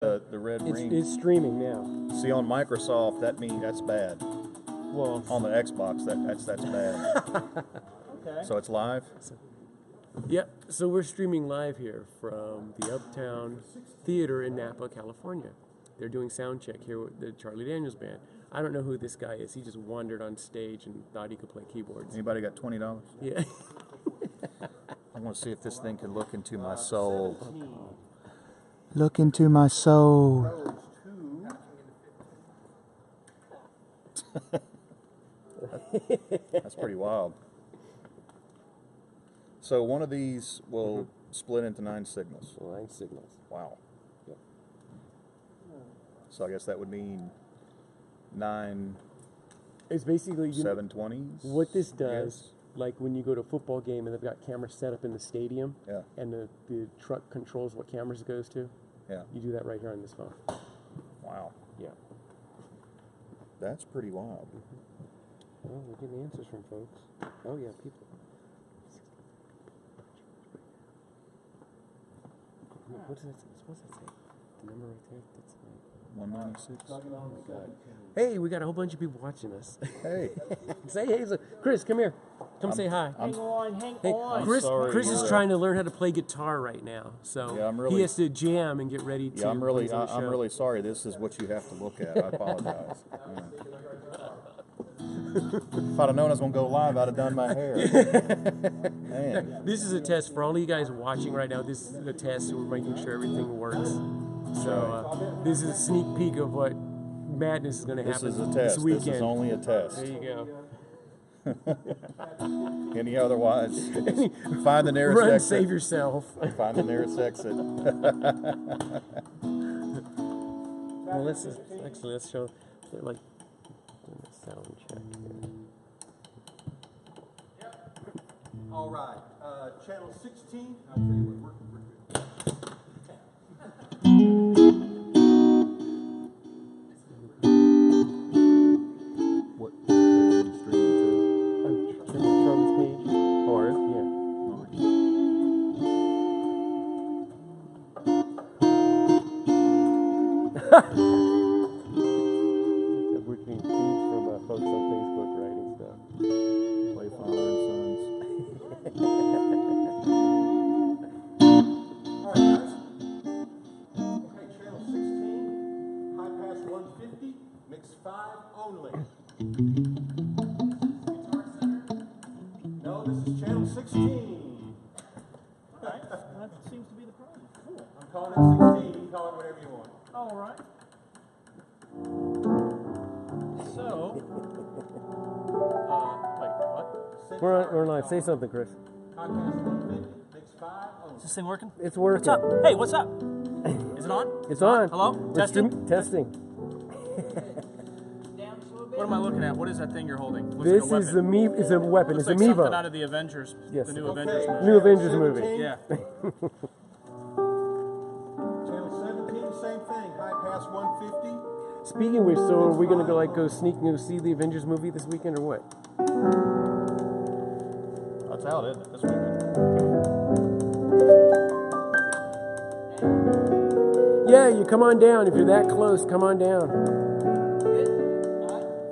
The red ring. It's streaming now. See, on Microsoft, that means that's bad. Well, on the Xbox, that's bad. Okay. So it's live. Yep. So we're streaming live here from the Uptown Theater in Napa, California. They're doing sound check here with the Charlie Daniels Band. I don't know who this guy is. He just wandered on stage and thought he could play keyboards. Anybody got $20? Yeah. I want to see if this thing can look into my soul. Look into my soul. That's pretty wild. So one of these will split into 9 signals. 9 signals. Wow. Yep. So I guess that would mean 9. It's basically 720s. What this does, like when you go to a football game and they've got cameras set up in the stadium, yeah, and the truck controls what cameras it goes to. Yeah. You do that right here on this phone. Wow. Yeah. That's pretty wild. Well, we're getting answers from folks. Oh yeah, people. What does that say? What's that say? The number right there? That's 196. Oh my God. Hey, we got a whole bunch of people watching us. Hey. Say hey, Chris, come here. Come say hi. Hang on. Hey, Chris is trying to learn how to play guitar right now, so he has to jam and get ready to. Yeah, I'm really sorry. This is what you have to look at. I apologize. If I'd have known I was going to go live, I'd have done my hair. Man. This is a test for all of you guys watching right now. This is a test, and we're making sure everything works. So this is a sneak peek of what madness is going to happen this is a test. this weekend. This is only a test. There you go. Any otherwise, find the nearest Run, exit. save yourself. Find the nearest exit. Well, let's show, like, sound check. Yep. All right. Channel 16. I'll tell you what, we're good. What are you streaming to? I'm streaming Charlie's page. Oh, are you? Yeah. We're getting feeds from folks on Facebook writing stuff. Play Father and Sons. All right, guys. Okay, channel 16, high pass 150, mix 5 only. Guitar Center? No, this is channel 16. Okay, that seems to be the problem. Cool. I'm calling it 16. You can call it whatever you want. All right. So, wait, what? We're live. Say something, Chris. High pass 150, mix 5 only. Is this thing working? It's working. What's up? Hey, what's up? Is it on? It's on. Hello? We're Testing? Testing. What am I looking at? What is that thing you're holding? Looks This like a is the weapon. It's a weapon. Looks It's like a something Mevo. out of the Avengers. Yes. The new Okay. Avengers movie. New Avengers movie. 17. Yeah. Channel 17, same thing. High pass 150. Speaking of which, so are we gonna go see the Avengers movie this weekend or what? That's out, isn't it? This weekend. Yeah, you come on down. If you're that close, come on down.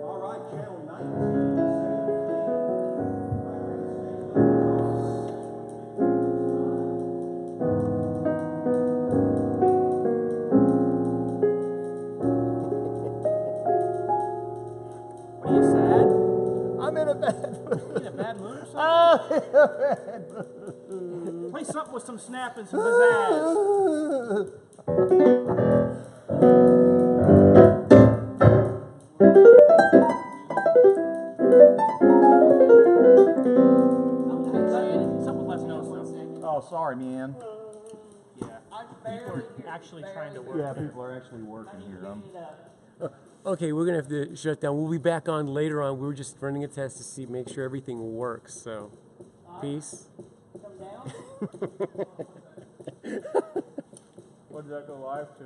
All right, channel 19. Are you sad? I'm in a bad mood. You in a bad mood or something? I'm in a bad mood. Play something with some snap and some pizzazz. Something with less notes, though. Oh, sorry, man. Yeah. People are actually trying to work. Yeah, people are actually working here. Okay, we're gonna have to shut down. We'll be back on later on. We were just running a test to make sure everything works. So, peace. What did that go live to?